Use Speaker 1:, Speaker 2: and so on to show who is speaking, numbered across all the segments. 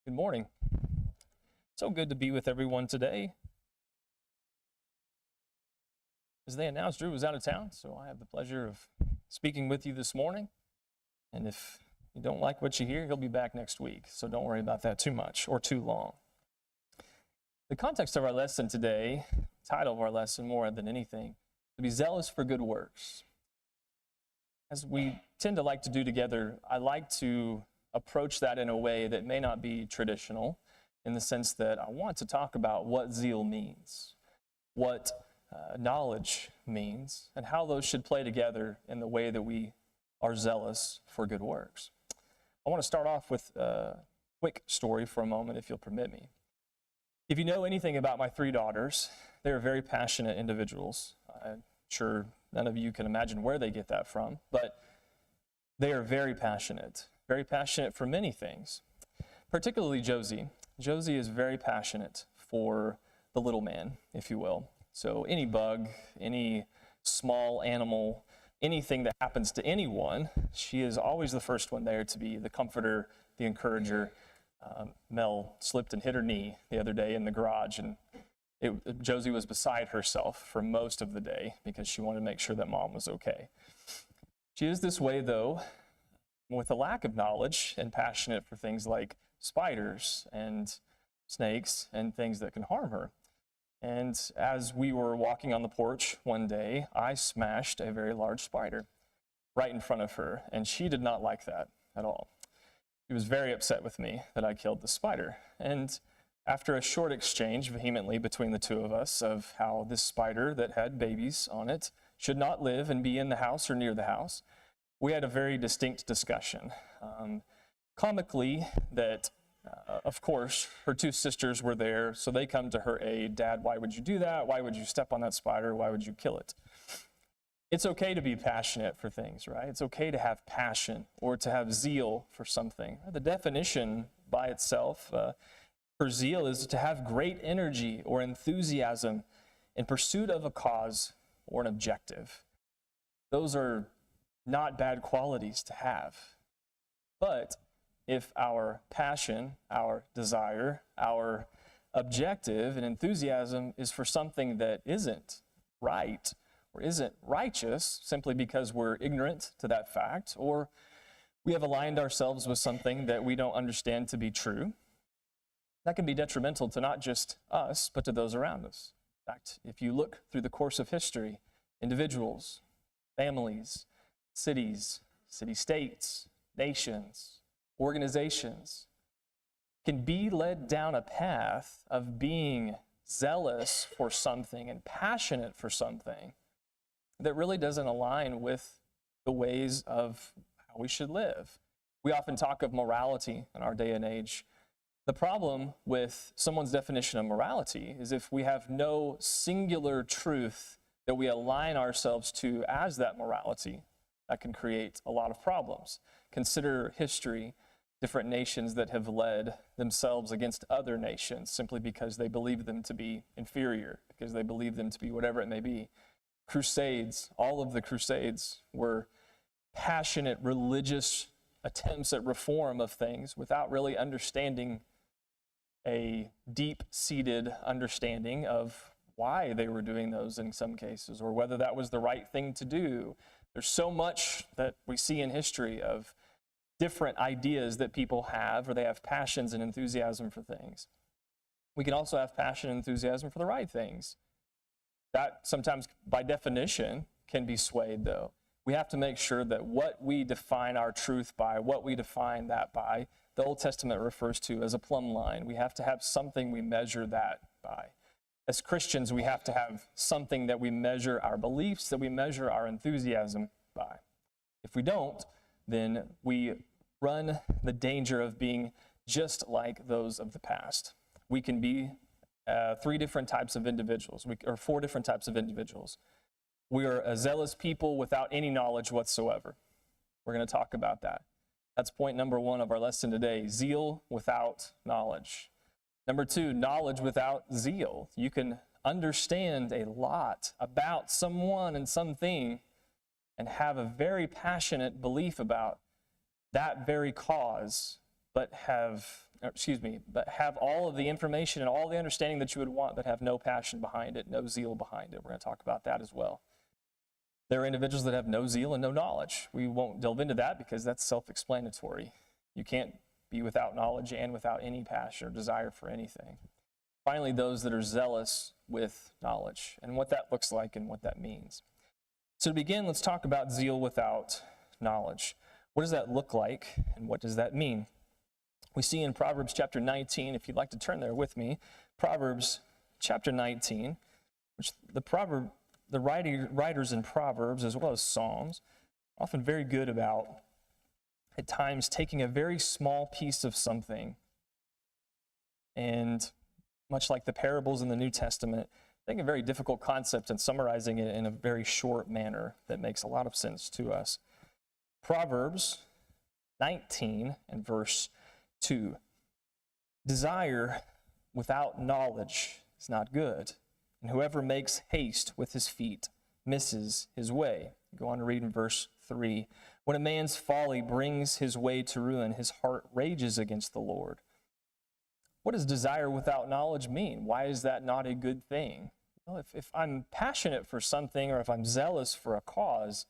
Speaker 1: Good morning. So good to be with everyone today. As they announced, Drew was out of town, so I have the pleasure of speaking with you this morning. And if you don't like what you hear, he'll be back next week, so don't worry about that too much or too long. The context of our lesson today, title of our lesson more than anything, to be zealous for good works. As we tend to like to do together, I like to approach that in a way that may not be traditional, in the sense that I want to talk about what zeal means, what knowledge means, and how those should play together in the way that we are zealous for good works. I want to start off with a quick story for a moment, if you'll permit me. If you know anything about my three daughters, they're very passionate individuals. I'm sure none of you can imagine where they get that from, but they are very passionate for many things, particularly Josie. Josie is very passionate for the little man, if you will. So any bug, any small animal, anything that happens to anyone, she is always the first one there to be the comforter, the encourager. Mel slipped and hit her knee the other day in the garage, and Josie was beside herself for most of the day because she wanted to make sure that mom was okay. She is this way, though, with a lack of knowledge and passionate for things like spiders and snakes and things that can harm her. And as we were walking on the porch one day, I smashed a very large spider right in front of her, and she did not like that at all. She was very upset with me that I killed the spider. And after a short exchange vehemently between the two of us of how this spider that had babies on it should not live and be in the house or near the house, we had a very distinct discussion. Comically, that, of course, her two sisters were there, so they come to her aid. Dad, why would you do that? Why would you step on that spider? Why would you kill it? It's okay to be passionate for things, right? It's okay to have passion or to have zeal for something. The definition by itself for zeal is to have great energy or enthusiasm in pursuit of a cause or an objective. Those are not bad qualities to have. But if our passion, our desire, our objective and enthusiasm is for something that isn't right or isn't righteous simply because we're ignorant to that fact, or we have aligned ourselves with something that we don't understand to be true, that can be detrimental to not just us, but to those around us. In fact, if you look through the course of history, individuals, families, cities, city-states, nations, organizations can be led down a path of being zealous for something and passionate for something that really doesn't align with the ways of how we should live. We often talk of morality in our day and age. The problem with someone's definition of morality is if we have no singular truth that we align ourselves to as that morality, that can create a lot of problems. Consider history, different nations that have led themselves against other nations simply because they believe them to be inferior, because they believe them to be whatever it may be. Crusades, all of the crusades were passionate religious attempts at reform of things without really understanding a deep-seated understanding of why they were doing those in some cases, or whether that was the right thing to do. There's so much that we see in history of different ideas that people have, or they have passions and enthusiasm for things. We can also have passion and enthusiasm for the right things. That sometimes, by definition, can be swayed, though. We have to make sure that what we define our truth by, what we define that by, the Old Testament refers to as a plumb line. We have to have something we measure that by. As Christians, we have to have something that we measure our beliefs, that we measure our enthusiasm by. If we don't, then we run the danger of being just like those of the past. We can be four different types of individuals. We are a zealous people without any knowledge whatsoever. We're going to talk about that. That's point number one of our lesson today, zeal without knowledge. Number two, knowledge without zeal. You can understand a lot about someone and something and have a very passionate belief about that very cause, but have but have all of the information and all the understanding that you would want, but have no passion behind it, no zeal behind it. We're going to talk about that as well. There are individuals that have no zeal and no knowledge. We won't delve into that because that's self-explanatory. You can't be without knowledge and without any passion or desire for anything. Finally, those that are zealous with knowledge and what that looks like and what that means. So to begin, let's talk about zeal without knowledge. What does that look like and what does that mean? We see in Proverbs chapter 19, if you'd like to turn there with me, Proverbs chapter 19, which the writers in Proverbs as well as Psalms are often very good about at times taking a very small piece of something and much like the parables in the New Testament, taking a very difficult concept and summarizing it in a very short manner that makes a lot of sense to us. Proverbs 19 and verse 2. Desire without knowledge is not good, and whoever makes haste with his feet misses his way. Go on to read in verse 3. When a man's folly brings his way to ruin, his heart rages against the Lord. What does desire without knowledge mean? Why is that not a good thing? Well, if I'm passionate for something or if I'm zealous for a cause,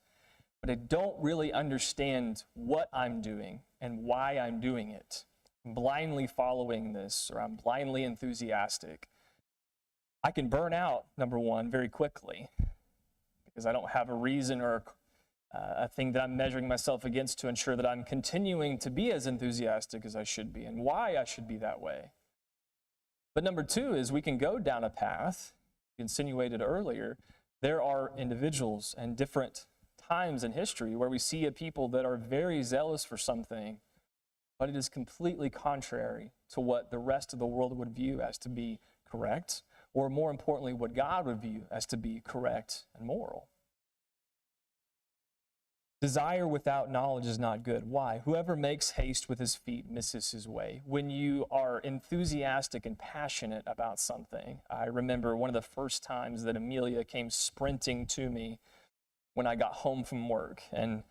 Speaker 1: but I don't really understand what I'm doing and why I'm doing it, I'm blindly following this or I'm blindly enthusiastic, I can burn out, number one, very quickly because I don't have a reason or a thing that I'm measuring myself against to ensure that I'm continuing to be as enthusiastic as I should be and why I should be that way. But number two is we can go down a path, insinuated earlier, there are individuals and different times in history where we see a people that are very zealous for something, but it is completely contrary to what the rest of the world would view as to be correct, or more importantly, what God would view as to be correct and moral. Desire without knowledge is not good. Why? Whoever makes haste with his feet misses his way. When you are enthusiastic and passionate about something, I remember one of the first times that Amelia came sprinting to me when I got home from work. And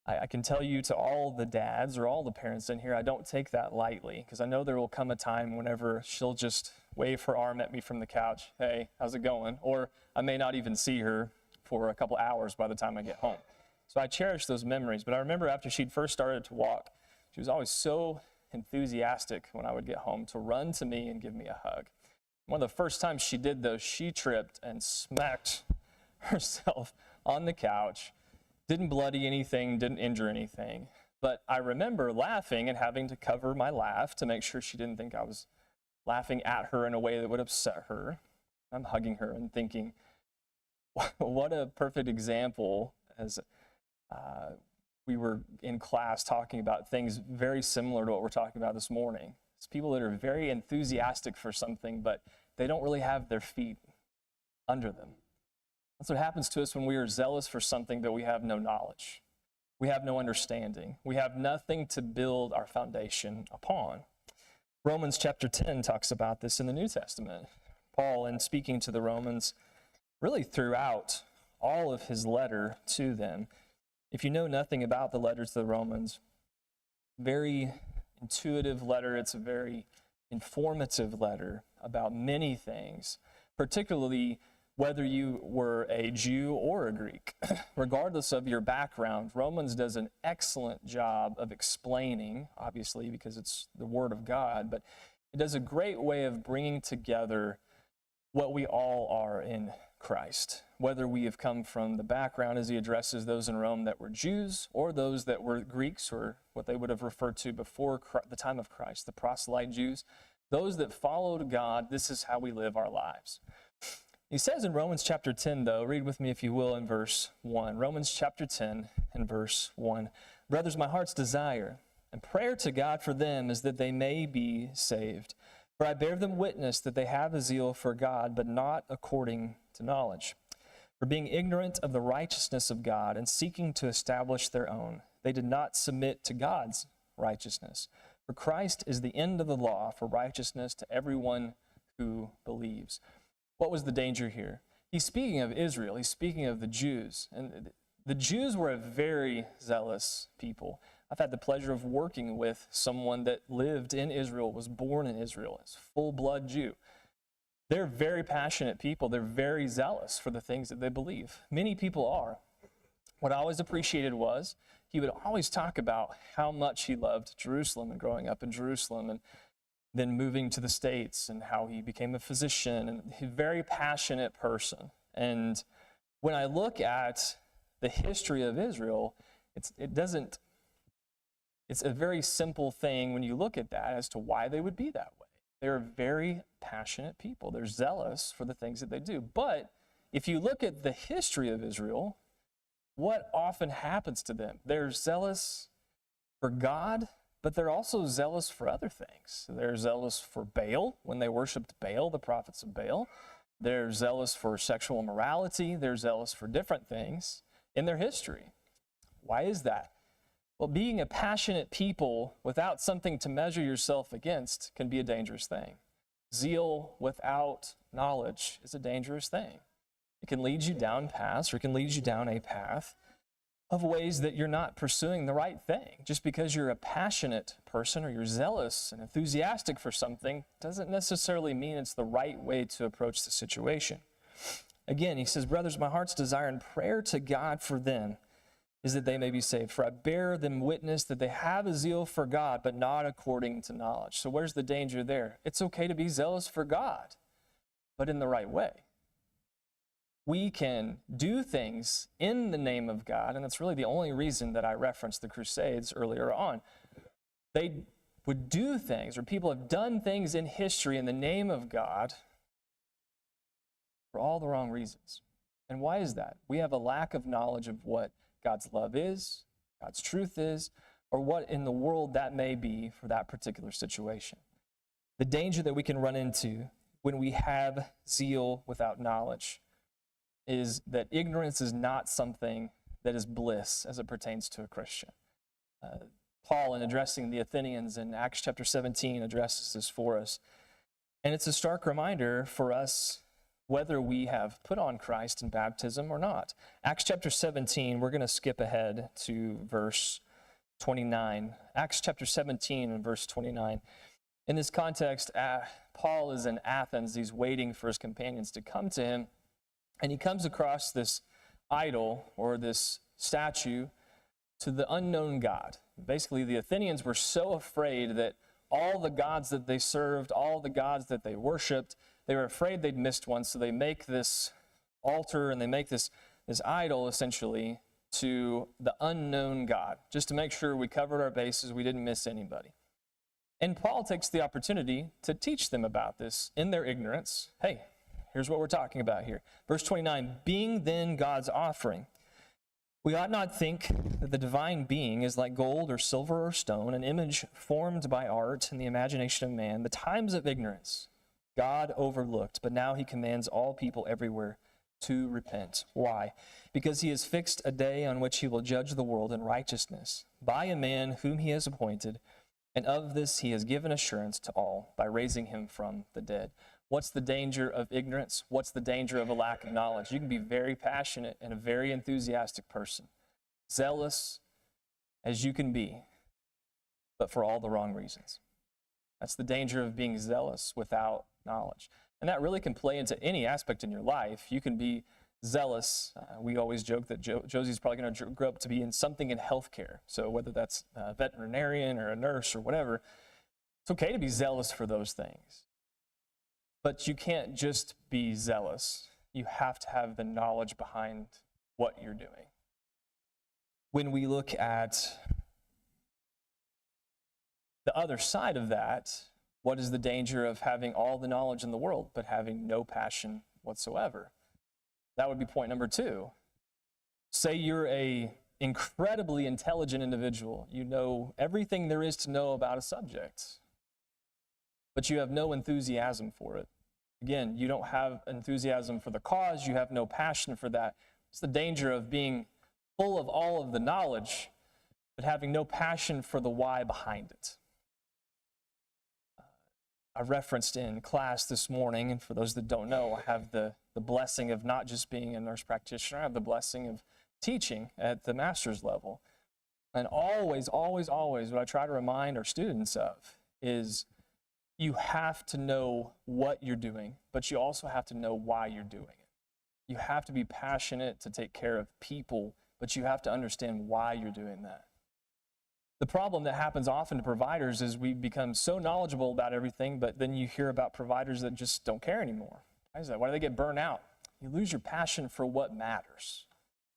Speaker 1: I can tell you to all the dads or all the parents in here, I don't take that lightly because I know there will come a time whenever she'll just wave her arm at me from the couch. Hey, how's it going? Or I may not even see her for a couple hours by the time I get home. So I cherish those memories, but I remember after she'd first started to walk, she was always so enthusiastic when I would get home to run to me and give me a hug. One of the first times she did though, she tripped and smacked herself on the couch, didn't bloody anything, didn't injure anything. But I remember laughing and having to cover my laugh to make sure she didn't think I was laughing at her in a way that would upset her. I'm hugging her and thinking, what a perfect example as we were in class talking about things very similar to what we're talking about this morning. It's people that are very enthusiastic for something, but they don't really have their feet under them. That's what happens to us when we are zealous for something, but we have no knowledge. We have no understanding. We have nothing to build our foundation upon. Romans chapter 10 talks about this in the New Testament. Paul, in speaking to the Romans, really throughout all of his letter to them, if you know nothing about the letters to the Romans, very intuitive letter. It's a very informative letter about many things, particularly whether you were a Jew or a Greek. Regardless of your background, Romans does an excellent job of explaining, obviously because it's the Word of God, but it does a great way of bringing together what we all are in Christ, whether we have come from the background as he addresses those in Rome that were Jews or those that were Greeks, or what they would have referred to before the time of Christ, the proselyte Jews. Those that followed God, this is how we live our lives. He says in Romans chapter 10, though, read with me if you will in verse 1. Romans chapter 10 and verse 1. Brothers, my heart's desire and prayer to God for them is that they may be saved. For I bear them witness that they have a zeal for God, but not according to knowledge. For being ignorant of the righteousness of God and seeking to establish their own, they did not submit to God's righteousness. For Christ is the end of the law for righteousness to everyone who believes. What was the danger here? He's speaking of Israel. He's speaking of the Jews. And the Jews were a very zealous people. I've had the pleasure of working with someone that lived in Israel, was born in Israel, is a full-blood Jew. They're very passionate people. They're very zealous for the things that they believe. Many people are. What I always appreciated was he would always talk about how much he loved Jerusalem and growing up in Jerusalem and then moving to the States and how he became a physician, and he's a very passionate person. And when I look at the history of Israel, it's a very simple thing when you look at that as to why they would be that way. They're very passionate people. They're zealous for the things that they do. But if you look at the history of Israel, what often happens to them? They're zealous for God, but they're also zealous for other things. They're zealous for Baal when they worshiped Baal, the prophets of Baal. They're zealous for sexual immorality. They're zealous for different things in their history. Why is that? Well, being a passionate people without something to measure yourself against can be a dangerous thing. Zeal without knowledge is a dangerous thing. It can lead you down paths, or it can lead you down a path of ways that you're not pursuing the right thing. Just because you're a passionate person or you're zealous and enthusiastic for something doesn't necessarily mean it's the right way to approach the situation. Again, he says, brothers, my heart's desire and prayer to God for them is that they may be saved. For I bear them witness that they have a zeal for God, but not according to knowledge. So where's the danger there? It's okay to be zealous for God, but in the right way. We can do things in the name of God, and that's really the only reason that I referenced the Crusades earlier on. They would do things, or people have done things in history in the name of God for all the wrong reasons. And why is that? We have a lack of knowledge of what God's love is, God's truth is, or what in the world that may be for that particular situation. The danger that we can run into when we have zeal without knowledge is that ignorance is not something that is bliss as it pertains to a Christian. Paul, in addressing the Athenians in Acts chapter 17, addresses this for us. And it's a stark reminder for us whether we have put on Christ in baptism or not. Acts chapter 17, we're going to skip ahead to verse 29. Acts chapter 17 and verse 29. In this context, Paul is in Athens. He's waiting for his companions to come to him. And he comes across this idol or this statue to the unknown God. Basically, the Athenians were so afraid that all the gods that they served, all the gods that they worshiped, they were afraid they'd missed one, so they make this altar and they make this idol, essentially, to the unknown God, just to make sure we covered our bases, we didn't miss anybody. And Paul takes the opportunity to teach them about this in their ignorance. Hey, here's what we're talking about here. Verse 29, being then God's offering, we ought not think that the divine being is like gold or silver or stone, an image formed by art and the imagination of man. The times of ignorance God overlooked, but now he commands all people everywhere to repent. Why? Because he has fixed a day on which he will judge the world in righteousness by a man whom he has appointed, and of this he has given assurance to all by raising him from the dead. What's the danger of ignorance? What's the danger of a lack of knowledge? You can be very passionate and a very enthusiastic person, zealous as you can be, but for all the wrong reasons. That's the danger of being zealous without knowledge. And that really can play into any aspect in your life. You can be zealous. We always joke that Josie's probably going to grow up to be in something in healthcare. So whether that's a veterinarian or a nurse or whatever, it's okay to be zealous for those things. But you can't just be zealous. You have to have the knowledge behind what you're doing. When we look at the other side of that, what is the danger of having all the knowledge in the world but having no passion whatsoever? That would be point number 2. Say you're an incredibly intelligent individual. You know everything there is to know about a subject, but you have no enthusiasm for it. Again, you don't have enthusiasm for the cause. You have no passion for that. It's the danger of being full of all of the knowledge, but having no passion for the why behind it. I referenced in class this morning, and for those that don't know, I have the blessing of not just being a nurse practitioner, I have the blessing of teaching at the master's level. And always, always, always, what I try to remind our students of is you have to know what you're doing, but you also have to know why you're doing it. You have to be passionate to take care of people, but you have to understand why you're doing that. The problem that happens often to providers is we become so knowledgeable about everything, but then you hear about providers that just don't care anymore. Why is that? Why do they get burnt out? You lose your passion for what matters.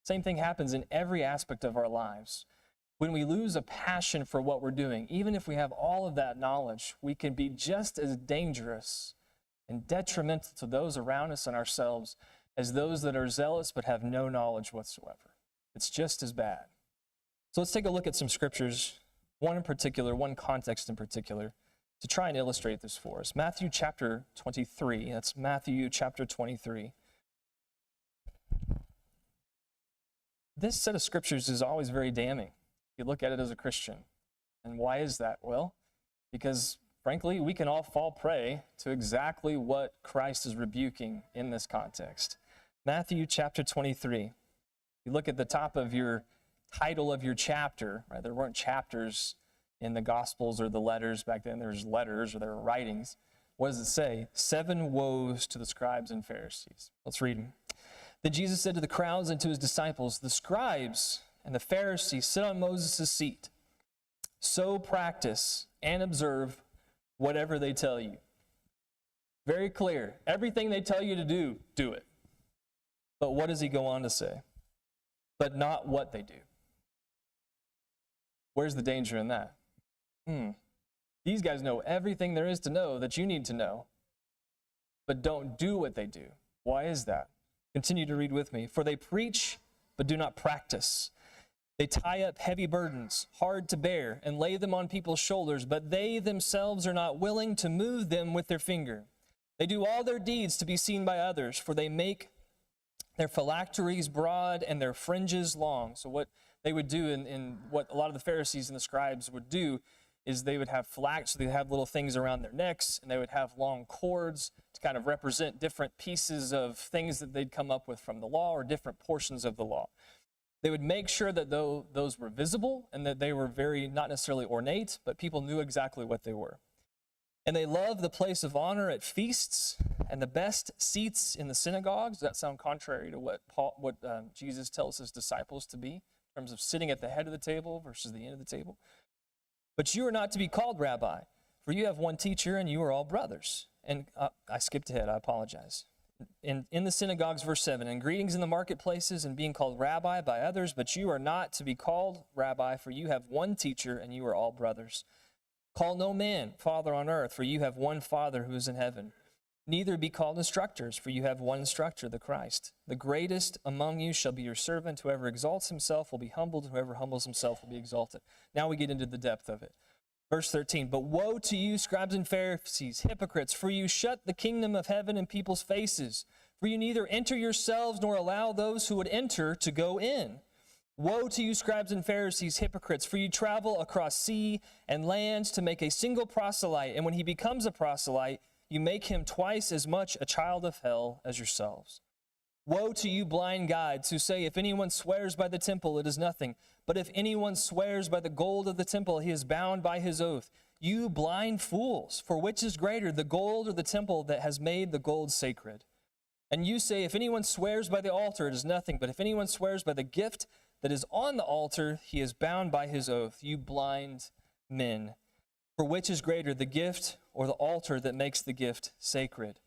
Speaker 1: Same thing happens in every aspect of our lives. When we lose a passion for what we're doing, even if we have all of that knowledge, we can be just as dangerous and detrimental to those around us and ourselves as those that are zealous but have no knowledge whatsoever. It's just as bad. So let's take a look at some scriptures, one in particular, one context in particular, to try and illustrate this for us. Matthew chapter 23, that's Matthew chapter 23. This set of scriptures is always very damning. You look at it as a Christian. And why is that? Well, because frankly, we can all fall prey to exactly what Christ is rebuking in this context. Matthew chapter 23. You look at the top of your title of your chapter, right? There weren't chapters in the Gospels or the letters. Back then there's letters or there were writings. What does it say? 7 woes to the scribes and Pharisees. Let's read them. Then Jesus said to the crowds and to his disciples, the scribes and the Pharisees sit on Moses' seat. So practice and observe whatever they tell you. Very clear. Everything they tell you to do, do it. But what does he go on to say? But not what they do. Where's the danger in that? These guys know everything there is to know that you need to know, but don't do what they do. Why is that? Continue to read with me. For they preach, but do not practice. They tie up heavy burdens, hard to bear, and lay them on people's shoulders, but they themselves are not willing to move them with their finger. They do all their deeds to be seen by others, for they make their phylacteries broad and their fringes long. So what they would do, in what a lot of the Pharisees and the scribes would do, is they would have so they'd have little things around their necks, and they would have long cords to kind of represent different pieces of things that they'd come up with from the law or different portions of the law. They would make sure that those were visible and that they were very, not necessarily ornate, but people knew exactly what they were. And they loved the place of honor at feasts and the best seats in the synagogues. Does that sound contrary to what Jesus tells his disciples to be, in terms of sitting at the head of the table versus the end of the table? But you are not to be called rabbi, for you have one teacher and you are all brothers. And I skipped ahead, I apologize. In the synagogues, verse 7, and greetings in the marketplaces and being called rabbi by others, but you are not to be called rabbi, for you have one teacher and you are all brothers. Call no man father on earth, for you have one Father who is in heaven. Neither be called instructors, for you have one instructor, the Christ. The greatest among you shall be your servant. Whoever exalts himself will be humbled, and whoever humbles himself will be exalted. Now we get into the depth of it. Verse 13, but woe to you, scribes and Pharisees, hypocrites, for you shut the kingdom of heaven in people's faces. For you neither enter yourselves nor allow those who would enter to go in. Woe to you, scribes and Pharisees, hypocrites, for you travel across sea and land to make a single proselyte, and when he becomes a proselyte, you make him twice as much a child of hell as yourselves. Woe to you, blind guides, who say, if anyone swears by the temple, it is nothing. But if anyone swears by the gold of the temple, he is bound by his oath. You blind fools, for which is greater, the gold or the temple that has made the gold sacred? And you say, if anyone swears by the altar, it is nothing. But if anyone swears by the gift that is on the altar, he is bound by his oath. You blind men, for which is greater, the gift or the altar that makes the gift sacred?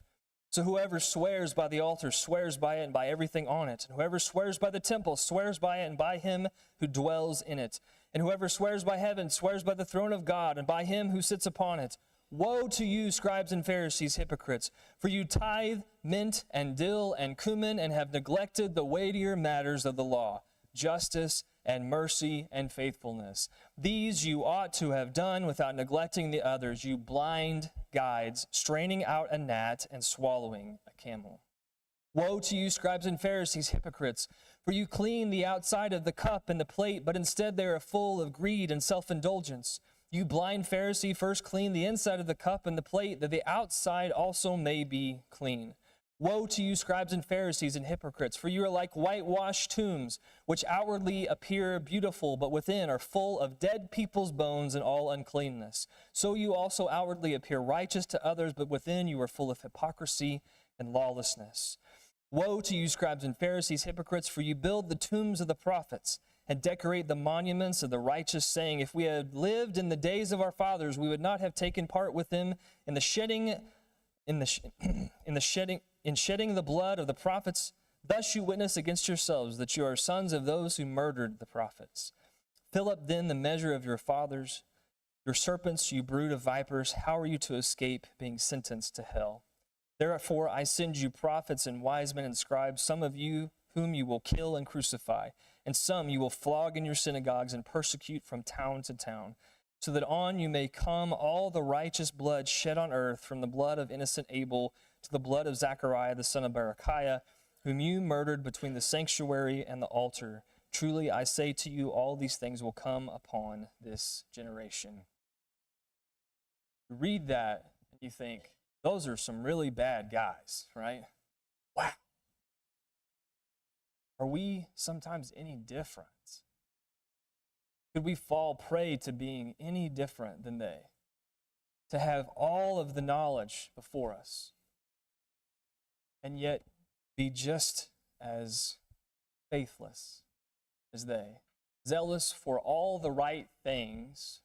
Speaker 1: So whoever swears by the altar swears by it and by everything on it. And whoever swears by the temple swears by it and by him who dwells in it. And whoever swears by heaven swears by the throne of God and by him who sits upon it. Woe to you, scribes and Pharisees, hypocrites, for you tithe mint and dill and cumin and have neglected the weightier matters of the law, justice and mercy and faithfulness. These you ought to have done without neglecting the others, you blind guides, straining out a gnat and swallowing a camel. Woe to you, scribes and Pharisees, hypocrites, for you clean the outside of the cup and the plate, but instead they are full of greed and self-indulgence. You blind Pharisee, first clean the inside of the cup and the plate, that the outside also may be clean. Woe to you, scribes and Pharisees and hypocrites, for you are like whitewashed tombs, which outwardly appear beautiful, but within are full of dead people's bones and all uncleanness. So you also outwardly appear righteous to others, but within you are full of hypocrisy and lawlessness. Woe to you, scribes and Pharisees, hypocrites, for you build the tombs of the prophets and decorate the monuments of the righteous, saying, if we had lived in the days of our fathers, we would not have taken part with them in shedding the blood of the prophets. Thus you witness against yourselves that you are sons of those who murdered the prophets. Fill up then the measure of your fathers. Your serpents, you brood of vipers, how are you to escape being sentenced to hell? Therefore I send you prophets and wise men and scribes, some of you whom you will kill and crucify, and some you will flog in your synagogues and persecute from town to town, so that on you may come all the righteous blood shed on earth, from the blood of innocent Abel to the blood of Zechariah the son of Berechiah, whom you murdered between the sanctuary and the altar. Truly I say to you, all these things will come upon this generation. You read that and you think, those are some really bad guys, right? Wow. Are we sometimes any different? Could we fall prey to being any different than they? To have all of the knowledge before us, and yet be just as faithless as they. Zealous for all the right things,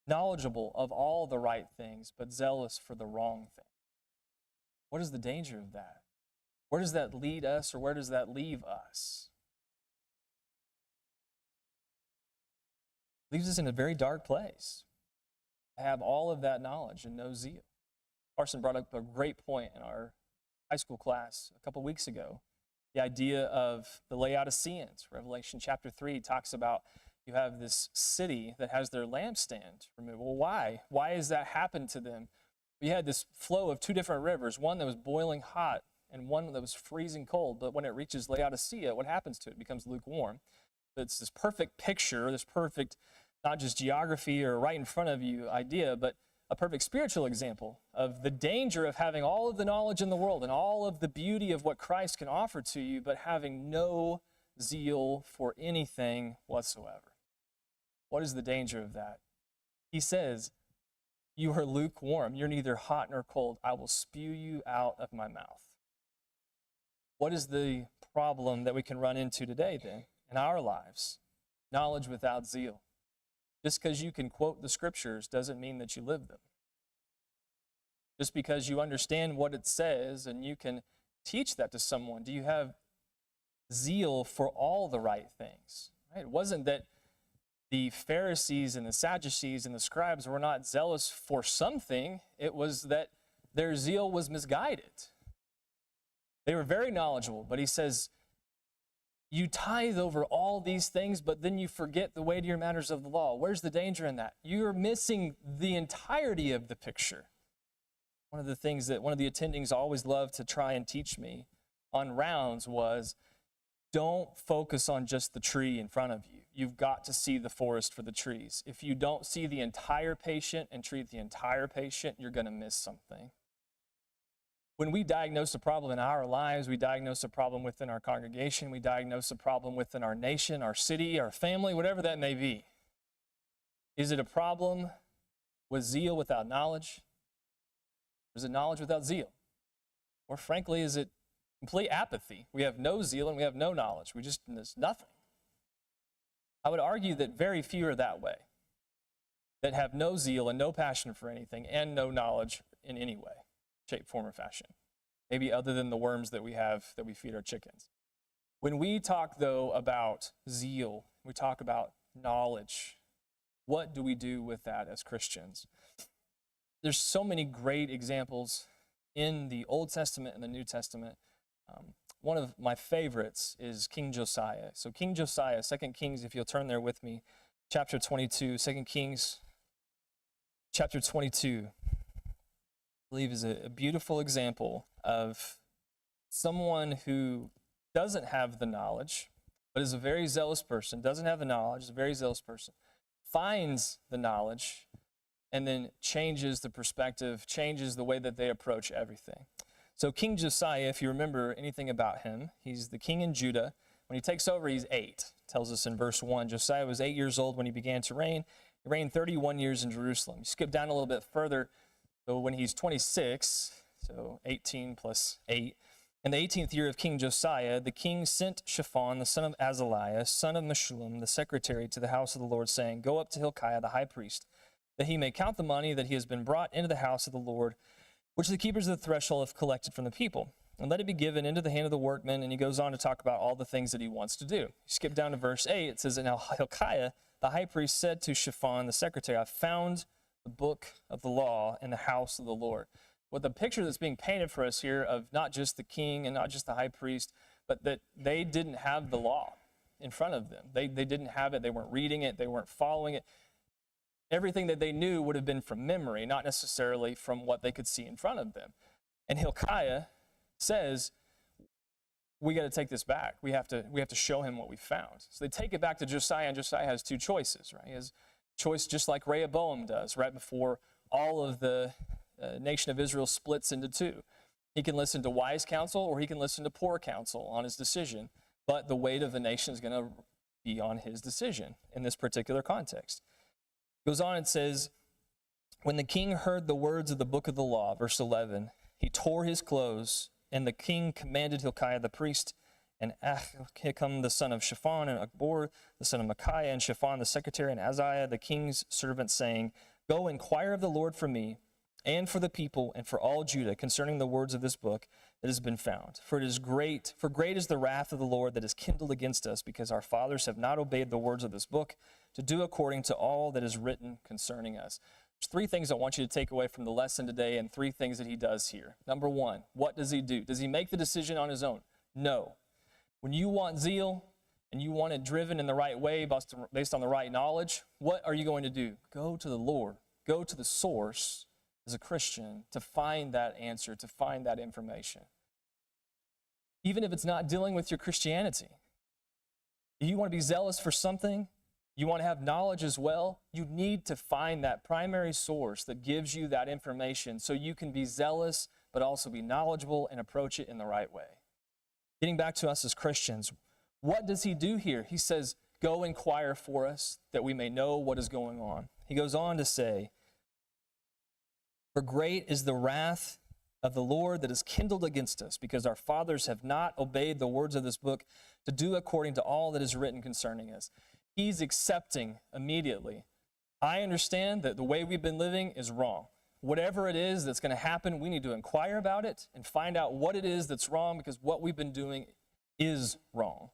Speaker 1: knowledgeable of all the right things, but zealous for the wrong thing. What is the danger of that? Where does that lead us, or where does that leave us? It leaves us in a very dark place. To have all of that knowledge and no zeal. Carson brought up a great point in our high school class a couple weeks ago. The idea of the Laodiceans. Revelation chapter 3 talks about you have this city that has their lampstand removed. Well, why? Why has that happened to them? We had this flow of two different rivers, one that was boiling hot and one that was freezing cold. But when it reaches Laodicea, what happens to it? It becomes lukewarm. It's this perfect picture, this perfect, not just geography or right in front of you idea, but a perfect spiritual example of the danger of having all of the knowledge in the world and all of the beauty of what Christ can offer to you, but having no zeal for anything whatsoever. What is the danger of that? He says, you are lukewarm. You're neither hot nor cold. I will spew you out of my mouth. What is the problem that we can run into today then in our lives? Knowledge without zeal. Just because you can quote the scriptures doesn't mean that you live them. Just because you understand what it says and you can teach that to someone, do you have zeal for all the right things? Right? It wasn't that the Pharisees and the Sadducees and the scribes were not zealous for something. It was that their zeal was misguided. They were very knowledgeable, but he says, you tithe over all these things, but then you forget the weightier matters of the law. Where's the danger in that? You're missing the entirety of the picture. One of the things that one of the attendings always loved to try and teach me on rounds was, don't focus on just the tree in front of you. You've got to see the forest for the trees. If you don't see the entire patient and treat the entire patient, you're going to miss something. When we diagnose a problem in our lives, we diagnose a problem within our congregation, we diagnose a problem within our nation, our city, our family, whatever that may be. Is it a problem with zeal without knowledge? Or is it knowledge without zeal? Or frankly, is it complete apathy? We have no zeal and we have no knowledge. There's nothing. I would argue that very few are that way, that have no zeal and no passion for anything and no knowledge in any way, shape, form, or fashion. Maybe other than the worms that we have that we feed our chickens. When we talk, though, about zeal, we talk about knowledge. What do we do with that as Christians? There's so many great examples in the Old Testament and the New Testament. One of my favorites is King Josiah. So King Josiah, 2 Kings, if you'll turn there with me, chapter 22, 2 Kings, chapter 22, I believe is a beautiful example of someone who doesn't have the knowledge, but is a very zealous person, doesn't have the knowledge, is a very zealous person, finds the knowledge, and then changes the perspective, changes the way that they approach everything. So King Josiah, if you remember anything about him, he's the king in Judah. When he takes over, he's 8. It tells us in verse 1, Josiah was 8 years old when he began to reign. He reigned 31 years in Jerusalem. You skip down a little bit further, so when he's 26, so 18 plus 8, in the 18th year of King Josiah, the king sent Shaphan, the son of Azaliah, son of Meshullam, the secretary, to the house of the Lord, saying, Go up to Hilkiah, the high priest, that he may count the money that he has been brought into the house of the Lord, which the keepers of the threshold have collected from the people, and let it be given into the hand of the workmen. And he goes on to talk about all the things that he wants to do. You skip down to verse 8, it says, And now Hilkiah, the high priest, said to Shaphan, the secretary, I found the book of the law in the house of the Lord. What the picture that's being painted for us here of not just the king and not just the high priest, but that they didn't have the law in front of them. They didn't have it. They weren't reading it. They weren't following it. Everything that they knew would have been from memory, not necessarily from what they could see in front of them. And Hilkiah says, we got to take this back. We have to show him what we found. So they take it back to Josiah, and Josiah has two choices, right? He has a choice just like Rehoboam does, right before all of the nation of Israel splits into two. He can listen to wise counsel or he can listen to poor counsel on his decision, but the weight of the nation is going to be on his decision in this particular context. It goes on and says, when the king heard the words of the book of the law, verse 11, he tore his clothes, and the king commanded Hilkiah the priest, and Ahikam the son of Shaphan, and Akbor the son of Micaiah, and Shaphan the secretary, and Azariah the king's servant, saying, Go inquire of the Lord for me, and for the people, and for all Judah, concerning the words of this book that has been found. For great is the wrath of the Lord that is kindled against us, because our fathers have not obeyed the words of this book, to do according to all that is written concerning us. There's 3 things I want you to take away from the lesson today, and 3 things that he does here. Number 1, what does he do? Does he make the decision on his own? No. When you want zeal, and you want it driven in the right way, based on the right knowledge, what are you going to do? Go to the Lord. Go to the source as a Christian to find that answer, to find that information. Even if it's not dealing with your Christianity. If you want to be zealous for something, you want to have knowledge as well, you need to find that primary source that gives you that information so you can be zealous but also be knowledgeable and approach it in the right way. Getting back to us as Christians, what does he do here? He says, Go inquire for us that we may know what is going on. He goes on to say, For great is the wrath of the Lord that is kindled against us, because our fathers have not obeyed the words of this book to do according to all that is written concerning us. He's accepting immediately. I understand that the way we've been living is wrong. Whatever it is that's going to happen, we need to inquire about it and find out what it is that's wrong, because what we've been doing is wrong.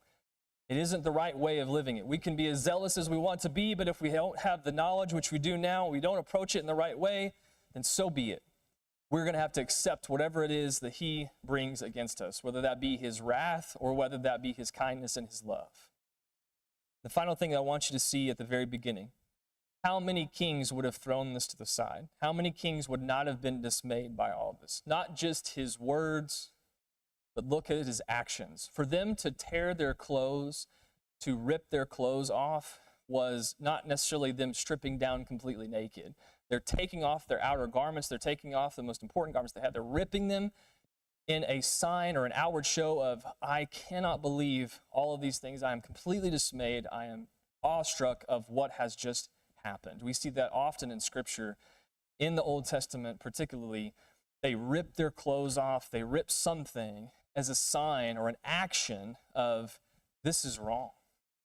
Speaker 1: It isn't the right way of living it. We can be as zealous as we want to be, but if we don't have the knowledge, which we do now, we don't approach it in the right way, then so be it. We're going to have to accept whatever it is that he brings against us, whether that be his wrath or whether that be his kindness and his love. The final thing I want you to see at the very beginning, how many kings would have thrown this to the side? How many kings would not have been dismayed by all of this? Not just his words, but look at his actions. For them to tear their clothes, to rip their clothes off, was not necessarily them stripping down completely naked. They're taking off their outer garments. They're taking off the most important garments they had. They're ripping them in a sign or an outward show of, I cannot believe all of these things. I am completely dismayed. I am awestruck of what has just happened. We see that often in Scripture. In the Old Testament particularly, they rip their clothes off. They rip something as a sign or an action of, this is wrong.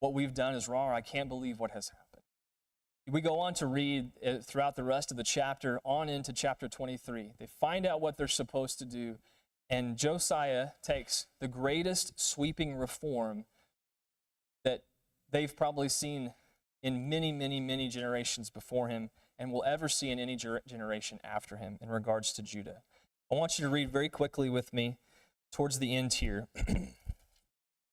Speaker 1: What we've done is wrong. I can't believe what has happened. We go on to read throughout the rest of the chapter, on into chapter 23. They find out what they're supposed to do, and Josiah takes the greatest sweeping reform that they've probably seen in many, many, many generations before him and will ever see in any generation after him in regards to Judah. I want you to read very quickly with me towards the end here.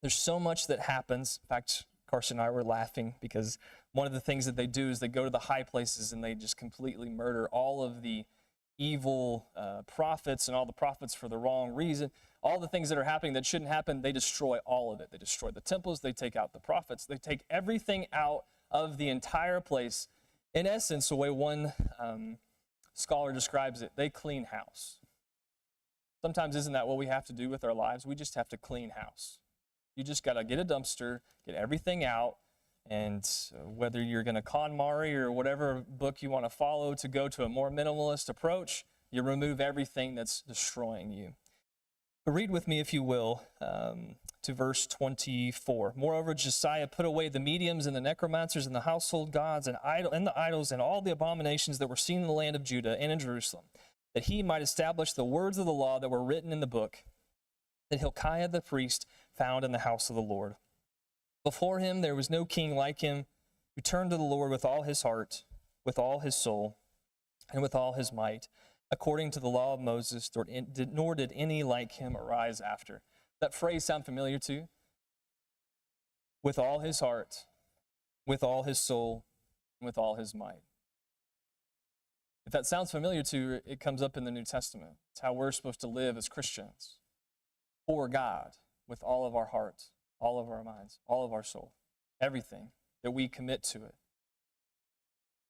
Speaker 1: There's so much that happens. In fact, Carson and I were laughing because one of the things that they do is they go to the high places and they just completely murder all of the evil prophets and all the prophets for the wrong reason. All the things that are happening that shouldn't happen, they destroy all of it. They destroy the temples, they take out the prophets, they take everything out of the entire place. In essence, the way one scholar describes it, they clean house. Sometimes isn't that what we have to do with our lives? We just have to clean house. You just got to get a dumpster, get everything out, and whether you're going to KonMari or whatever book you want to follow to go to a more minimalist approach, you remove everything that's destroying you. But read with me, if you will, to verse 24. Moreover, Josiah put away the mediums and the necromancers and the household gods and the idols and all the abominations that were seen in the land of Judah and in Jerusalem, that he might establish the words of the law that were written in the book that Hilkiah the priest found in the house of the Lord. Before him there was no king like him, who turned to the Lord with all his heart, with all his soul, and with all his might, according to the law of Moses, nor did any like him arise after. That phrase sound familiar to you? With all his heart, with all his soul, and with all his might. If that sounds familiar to you, it comes up in the New Testament. It's how we're supposed to live as Christians. For God, with all of our heart, all of our minds, all of our soul, everything that we commit to it,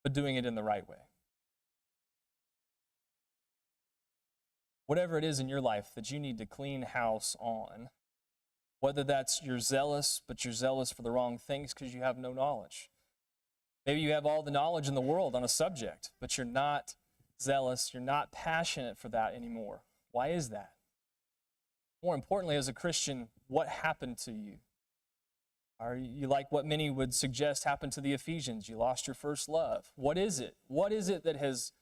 Speaker 1: but doing it in the right way. Whatever it is in your life that you need to clean house on, whether that's you're zealous, but you're zealous for the wrong things because you have no knowledge. Maybe you have all the knowledge in the world on a subject, but you're not zealous, you're not passionate for that anymore. Why is that? More importantly, as a Christian, what happened to you? Are you like what many would suggest happened to the Ephesians? You lost your first love. What is it? What is it that has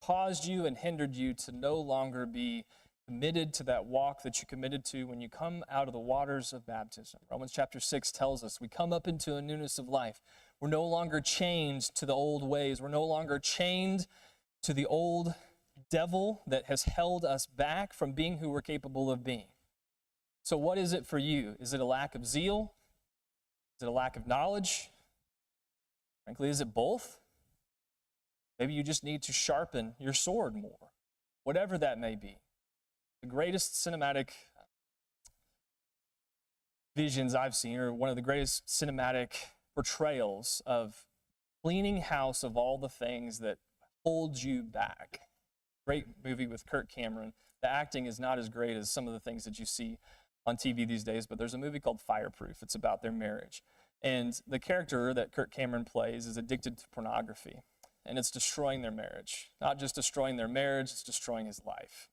Speaker 1: caused you and hindered you to no longer be committed to that walk that you committed to when you come out of the waters of baptism? Romans chapter 6 tells us we come up into a newness of life. We're no longer chained to the old ways. We're no longer chained to the old devil that has held us back from being who we're capable of being. So what is it for you? Is it a lack of zeal? Is it a lack of knowledge? Frankly, is it both? Maybe you just need to sharpen your sword more. Whatever that may be. The greatest cinematic visions I've seen, or one of the greatest cinematic portrayals of cleaning house of all the things that hold you back. Great movie with Kirk Cameron. The acting is not as great as some of the things that you see on TV these days, but there's a movie called Fireproof. It's about their marriage. And the character that Kirk Cameron plays is addicted to pornography. And it's destroying their marriage. Not just destroying their marriage, it's destroying his life.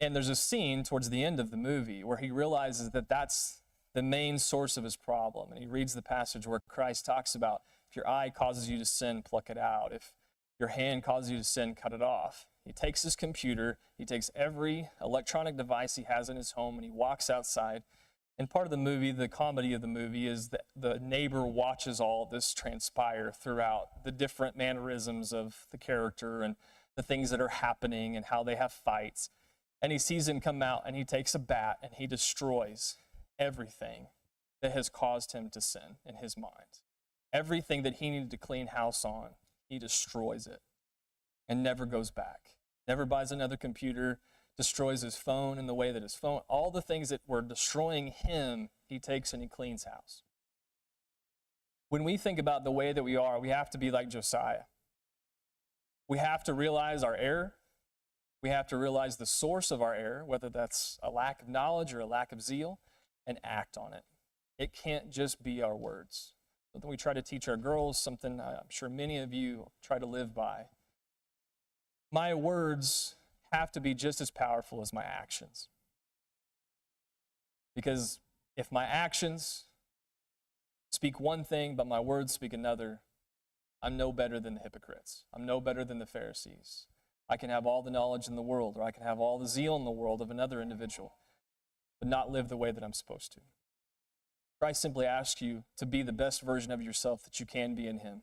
Speaker 1: And there's a scene towards the end of the movie where he realizes that that's the main source of his problem. And he reads the passage where Christ talks about, if your eye causes you to sin, pluck it out. If your hand causes you to sin, cut it off. He takes his computer, he takes every electronic device he has in his home, and he walks outside. And part of the movie, the comedy of the movie, is that the neighbor watches all this transpire throughout the different mannerisms of the character and the things that are happening and how they have fights. And he sees him come out, and he takes a bat, and he destroys everything that has caused him to sin in his mind. Everything that he needed to clean house on, he destroys it and never goes back. Never buys another computer, destroys his phone in the way that his phone, all the things that were destroying him, he takes and he cleans house. When we think about the way that we are, we have to be like Josiah. We have to realize our error. We have to realize the source of our error, whether that's a lack of knowledge or a lack of zeal, and act on it. It can't just be our words. Something we try to teach our girls, something I'm sure many of you try to live by. My words have to be just as powerful as my actions. Because if my actions speak one thing, but my words speak another, I'm no better than the hypocrites. I'm no better than the Pharisees. I can have all the knowledge in the world, or I can have all the zeal in the world of another individual, but not live the way that I'm supposed to. Christ simply asks you to be the best version of yourself that you can be in him.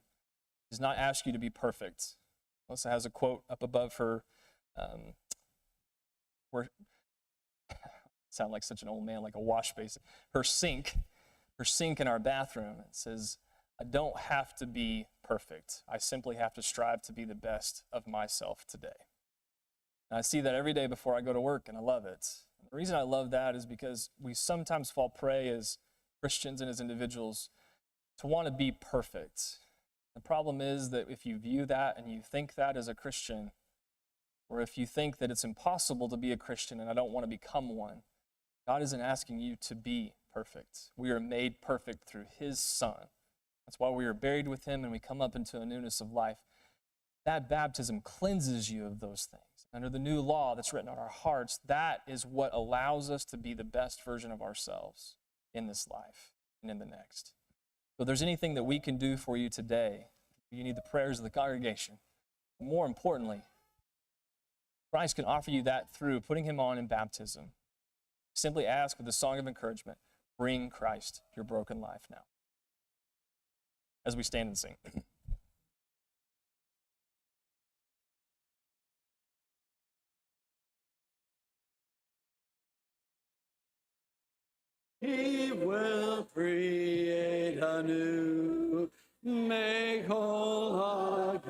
Speaker 1: He does not ask you to be perfect. Melissa has a quote up above her, where sound like such an old man, like a wash basin. Her sink in our bathroom. It says, I don't have to be perfect. I simply have to strive to be the best of myself today. And I see that every day before I go to work, and I love it. And the reason I love that is because we sometimes fall prey as Christians and as individuals to want to be perfect. The problem is that if you view that and you think that as a Christian, or if you think that it's impossible to be a Christian and I don't want to become one, God isn't asking you to be perfect. We are made perfect through his Son. That's why we are buried with him and we come up into a newness of life. That baptism cleanses you of those things. Under the new law that's written on our hearts, that is what allows us to be the best version of ourselves in this life and in the next. So if there's anything that we can do for you today, you need the prayers of the congregation. More importantly, Christ can offer you that through putting him on in baptism. Simply ask with a song of encouragement, bring Christ your broken life now. As we stand and sing.
Speaker 2: He will create anew, make whole again.